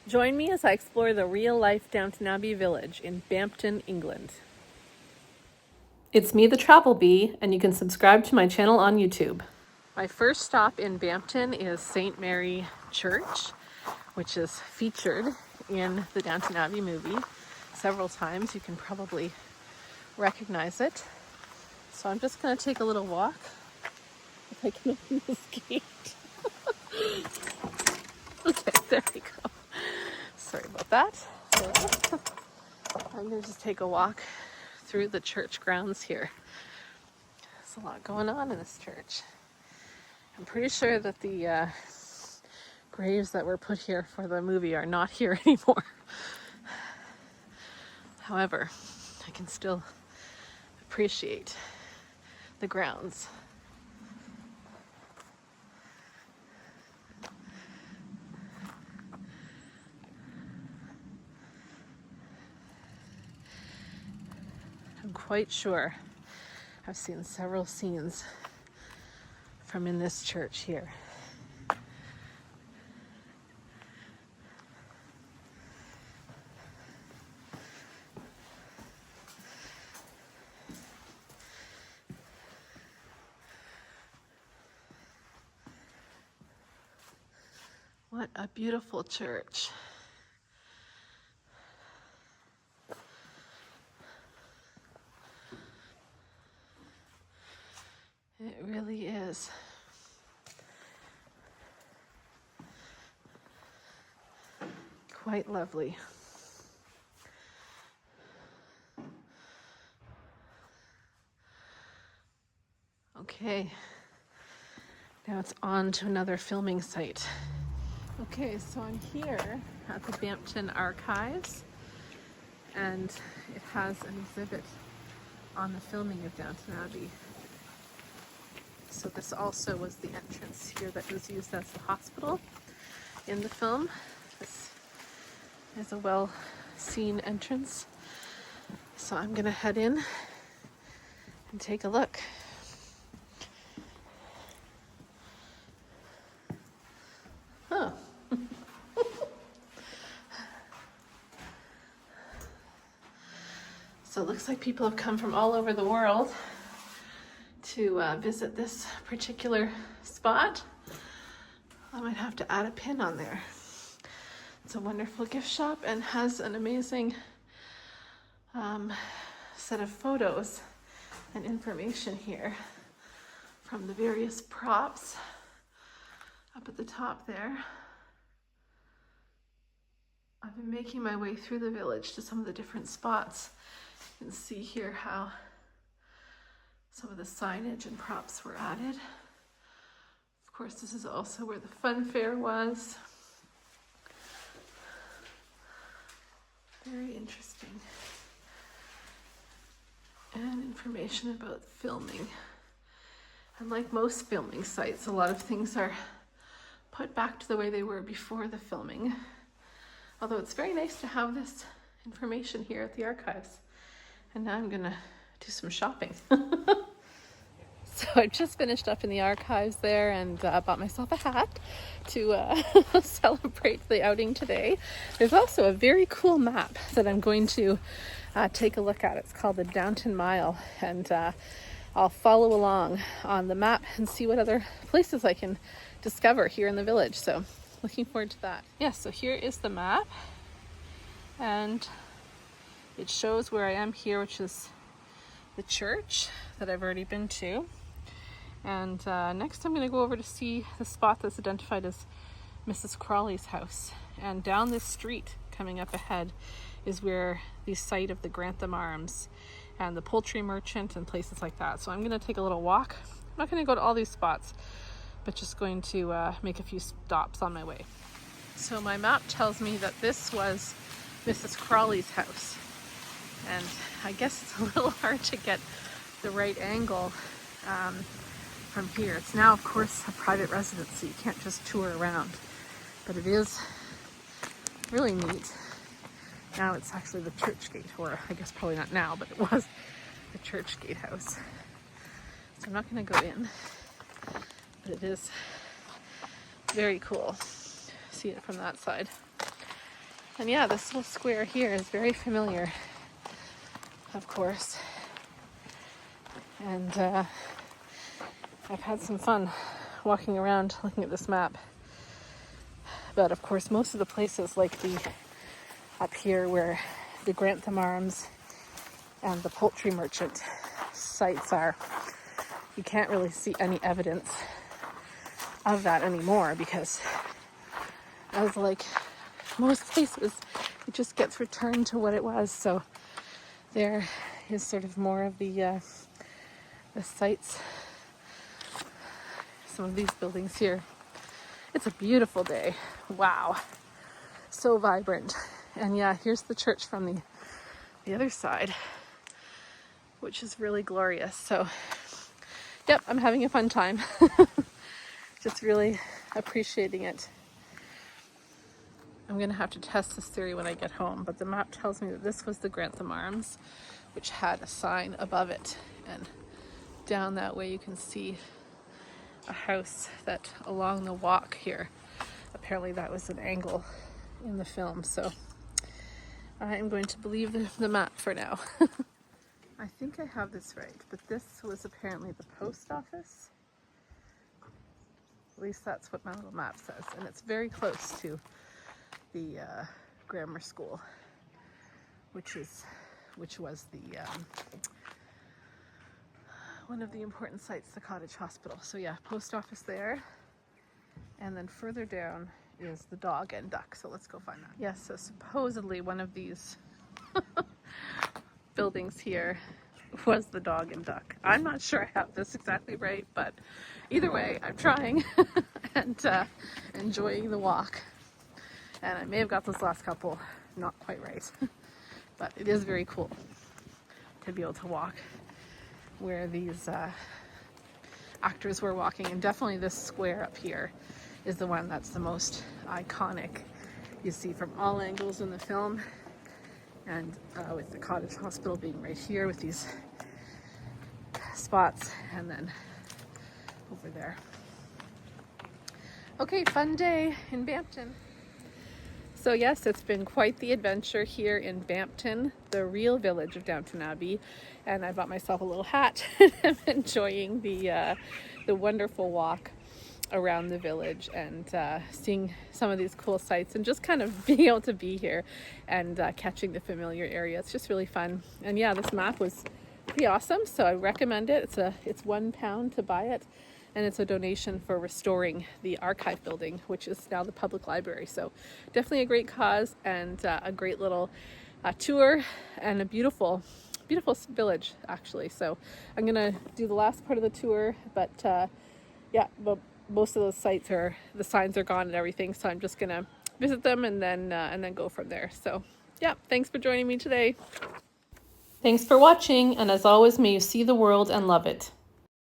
Join me as I explore the real-life Downton Abbey village in Bampton, England. It's me, the Travel Bee, and you can subscribe to my channel on YouTube. My first stop in Bampton is St. Mary Church, which is featured in the Downton Abbey movie several times. You can probably recognize it. So I'm just going to take a little walk. If I can open this gate. Okay, there we go. Sorry about that. So, I'm going to just take a walk through the church grounds here. There's a lot going on in this church. I'm pretty sure that the graves that were put here for the movie are not here anymore. However, I can still appreciate the grounds. I'm quite sure I've seen several scenes from in this church here. What a beautiful church. It really is. Quite lovely. Okay, now it's on to another filming site. Okay, so I'm here at the Bampton Archives, and it has an exhibit on the filming of Downton Abbey. So this also was the entrance here that was used as the hospital in the film. This is a well-seen entrance. So I'm gonna head in and take a look. Oh. So it looks like people have come from all over the world to visit this particular spot. I might have to add a pin on there. It's a wonderful gift shop and has an amazing set of photos and information here from the various props up at the top there. I've been making my way through the village to some of the different spots. You can see here how some of the signage and props were added. Of course, this is also where the fun fair was. Very interesting. And information about filming. And like most filming sites, a lot of things are put back to the way they were before the filming. Although it's very nice to have this information here at the archives. And now I'm gonna do some shopping. So I just finished up in the archives there and bought myself a hat to celebrate the outing today. There's also a very cool map that I'm going to take a look at. It's called the Downton Mile, and I'll follow along on the map and see what other places I can discover here in the village. So looking forward to that. Yeah, so here is the map, and it shows where I am here, which is the church that I've already been to. And next I'm going to go over to see the spot that's identified as Mrs. Crawley's house. And down this street coming up ahead is where the site of the Grantham Arms and the poultry merchant and places like that. So I'm going to take a little walk. I'm not going to go to all these spots, but just going to make a few stops on my way. So my map tells me that this was Mrs. Crawley's house. And I guess it's a little hard to get the right angle from here. It's now, of course, a private residence, so you can't just tour around. But it is really neat. Now it's actually the church gate, or I guess probably not now, but it was the church gatehouse. So I'm not going to go in, but it is very cool. See it from that side. And yeah, this little square here is very familiar, of course. And I've had some fun walking around looking at this map. But of course, most of the places like the up here where the Grantham Arms and the poultry merchant sites are, you can't really see any evidence of that anymore, because as like most places, it just gets returned to what it was. So there is sort of more of the sites. Some of these buildings here. It's a beautiful day. Wow, so vibrant. And yeah, here's the church from the other side, which is really glorious. So yep, I'm having a fun time. Just really appreciating it. I'm gonna have to test this theory when I get home, but the map tells me that this was the Grantham Arms, which had a sign above it, and down that way you can see a house that along the walk here, apparently that was an angle in the film. So I am going to believe the map for now. I think I have this right, but this was apparently the post office. At least that's what my little map says, and it's very close to the grammar school, which was the one of the important sites, the cottage hospital. So yeah, post office there, and then further down is the Dog and Duck. So let's go find that. Yes, so supposedly one of these buildings here was the Dog and Duck. I'm not sure I have this exactly right, but either way, I'm trying and enjoying the walk. And I may have got those last couple not quite right, but it is very cool to be able to walk where these actors were walking. And definitely this square up here is the one that's the most iconic. You see from all angles in the film, and with the cottage hospital being right here with these spots, and then over there. Okay, fun day in Bampton. So yes, it's been quite the adventure here in Bampton, the real village of Downton Abbey, and I bought myself a little hat and I'm enjoying the wonderful walk around the village and seeing some of these cool sights and just kind of being able to be here and catching the familiar area. It's just really fun. And yeah, this map was pretty awesome, so I recommend it. It's £1 to buy it, and it's a donation for restoring the archive building, which is now the public library. So definitely a great cause, and a great little tour, and a beautiful village actually. So I'm gonna do the last part of the tour, but yeah, but most of those sites the signs are gone and everything, so I'm just gonna visit them and then go from there. So yeah, thanks for joining me today. Thanks for watching, and as always, may you see the world and love it.